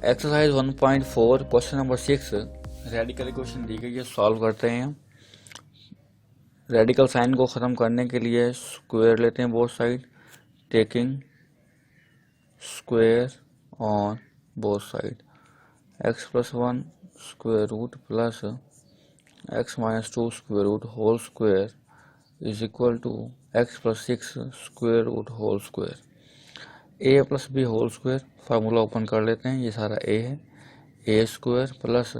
Exercise 1.4 question number 6 radical equation दी गई है, सॉल्व करते हैं। रेडिकल साइन को ख़त्म करने के लिए स्क्वायर लेते हैं both side, taking square on both side. x+1 square root plus x-2 square root whole square is equal to x+6 square root whole square. a plus B whole square formula open कर लेते हैं। ये सारा a है, A square plus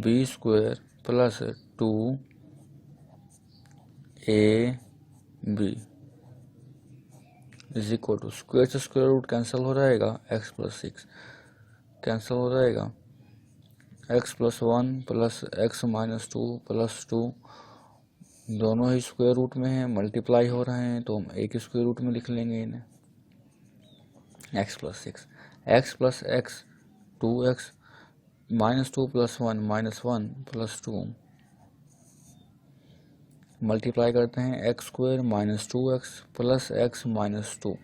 B square plus 2ab is equal to square से square root cancel हो जाएगा, x+6 cancel हो जाएगा, x+1 प्लस x-2 प्लस 2 दोनों ही स्क्वायर रूट में हैं, मल्टीप्लाई हो रहे हैं तो हम एक स्क्वायर रूट में लिख लेंगे इन्हें। x+6 x plus x 2x -2 plus 1 -1 plus 2 multiply करते हैं x square -2x plus x -2।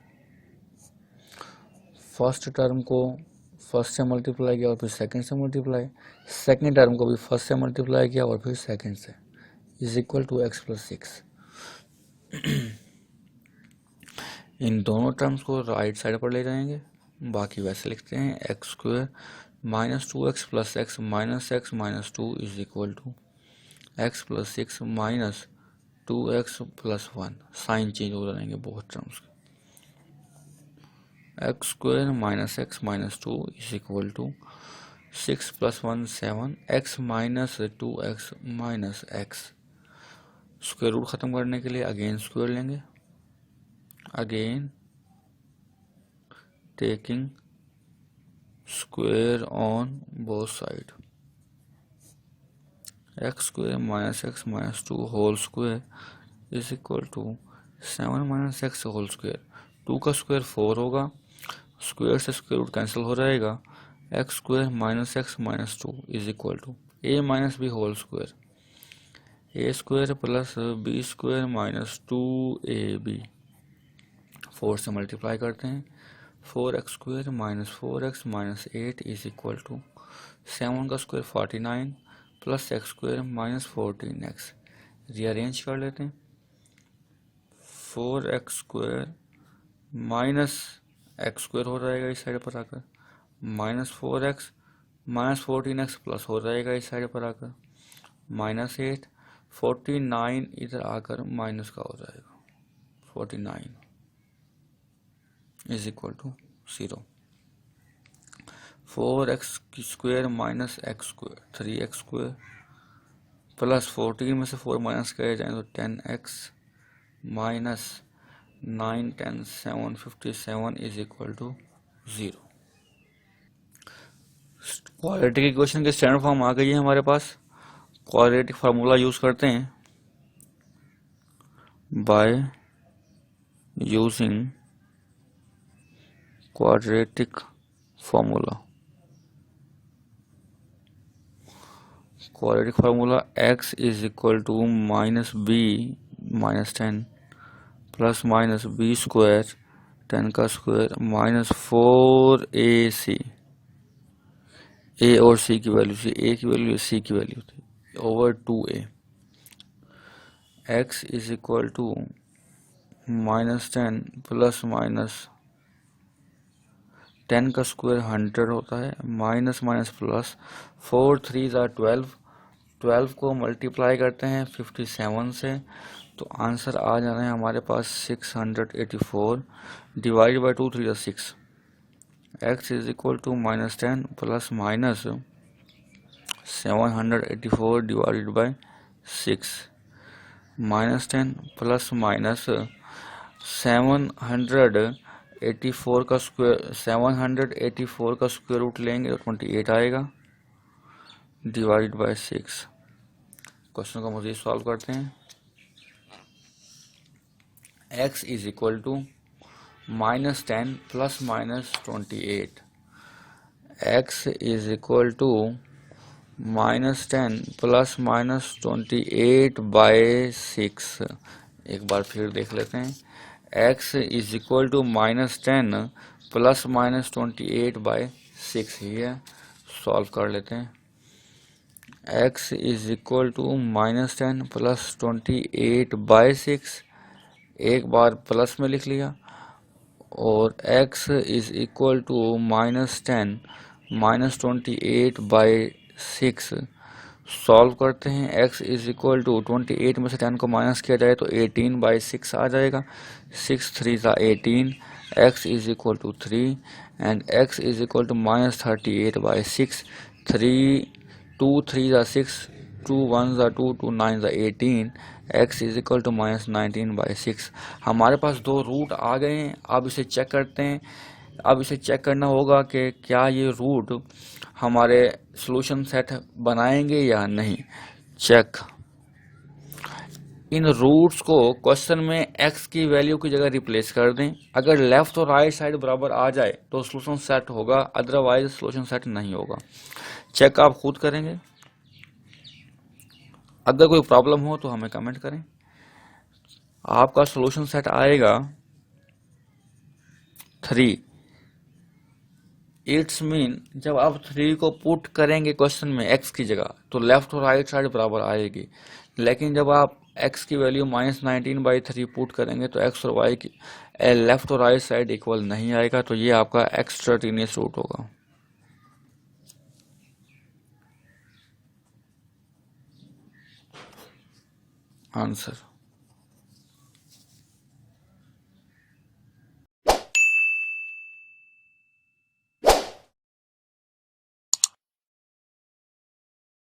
First term को फर्स्ट से मल्टीप्लाई किया और फिर सेकंड से मल्टीप्लाई, सेकंड टर्म को भी फर्स्ट से मल्टीप्लाई किया और फिर सेकंड से, इज इक्वल टू x+6। इन दोनों टर्म्स को राइट साइड पर ले जाएंगे, बाकी वैसे लिखते हैं x square -2x plus x -x -2 is equal to x+6 -2x plus 1। Sign change हो जाएंगे बहुत टर्म्स के। X square -x -2 is equal to 6 plus 1 7 x -2x -x। Square root ख़त्म करने के लिए अगेन स्क्वायर लेंगे, again taking square on both side. X square -x -2 whole square is equal to 7 - x whole square. 2 का square 4 होगा, square से square root cancel हो जाएगा, x square -x -2 is equal to a minus B whole square, A square plus B square -2ab। 4 से multiply करते हैं, 4x square -4x -8 is equal to 7 का square 49 plus x square -14x। Rearrange कर लेते हैं, 4x square minus x square हो जाएगा इस साइड पर आकर, -4x -14x प्लस हो जाएगा इस साइड पर आकर, -8 49 इधर आकर माइनस का हो जाएगा, 49 is equal to 0। 4x square minus x square 3x square plus 14 में से 4 माइनस करे जाए तो 10x minus 9 10 7 57 is equal to 0। Quadratic equation के स्टैंडर्ड फॉर्म आ गई है हमारे पास। क्वाड्रेटिक फार्मूला यूज करते हैं, by using quadratic formula. Quadratic formula x is equal to -b -10 plus minus B square 10 का स्क्वायर -4ac। a और c की वैल्यू थी, a की वैल्यू c की वैल्यू थी, over 2a। x is equal to -10 plus minus 10 का square 100 होता है, माइनस माइनस प्लस 4 3 12, 12 को मल्टीप्लाई करते हैं 57 से तो आंसर आ जाना है हमारे पास 684 divide by 2 3 6। x is equal to -10 plus minus 784 divided by 6, -10 plus minus 784 का स्क्वायर 784 का स्क्वायर रूट लेंगे तो 28 आएगा डिवाइड बाय 6। क्वेश्चन को मज़ीद सॉल्व करते हैं। x is equal to -10 plus minus 28, x is equal to -10 plus minus 28 by 6। एक बार फिर देख लेते हैं, x is equal to -10 plus minus 28/6 ही है। सॉल्व कर लेते हैं। x is equal to -10 plus 28/6, एक बार प्लस में लिख लिया, और x is equal to -10 -28/6। Solve करते हैं। x इज इक्वल टू 28 में से 10 को माइनस किया जाए तो 18/6 आ जाएगा। 6 3 ज़ा 18, x is equal to 3 and x is equal to -38/6। 3 2 3 ज़ा 6, 2 1 ज़ा 2, 2 9 ज़ा 18, x इज इक्वल टू -19/6। हमारे पास दो रूट आ गए हैं। अब इसे चेक करते हैं। अब इसे चेक करना होगा कि क्या ये रूट हमारे सॉल्यूशन सेट बनाएंगे या नहीं। चेक। इन रूट्स को क्वेश्चन में x की वैल्यू की जगह रिप्लेस कर दें। अगर लेफ्ट और राइट साइड बराबर आ जाए तो सॉल्यूशन सेट होगा, अदरवाइज सॉल्यूशन सेट नहीं होगा। चेक आप खुद करेंगे। अगर कोई प्रॉब्लम हो तो हमें कमेंट करें। आपका सॉल्यूशन सेट आएगा 3। इट्स मीन जब आप 3 को पुट करेंगे क्वेश्चन में x की जगह तो लेफ्ट और राइट साइड बराबर आएगी, लेकिन जब आप x की वैल्यू -19/3 पुट करेंगे तो x और y की लेफ्ट और राइट साइड इक्वल नहीं आएगा। तो ये आपका एक्स्ट्राटीनियस रूट होगा। आंसर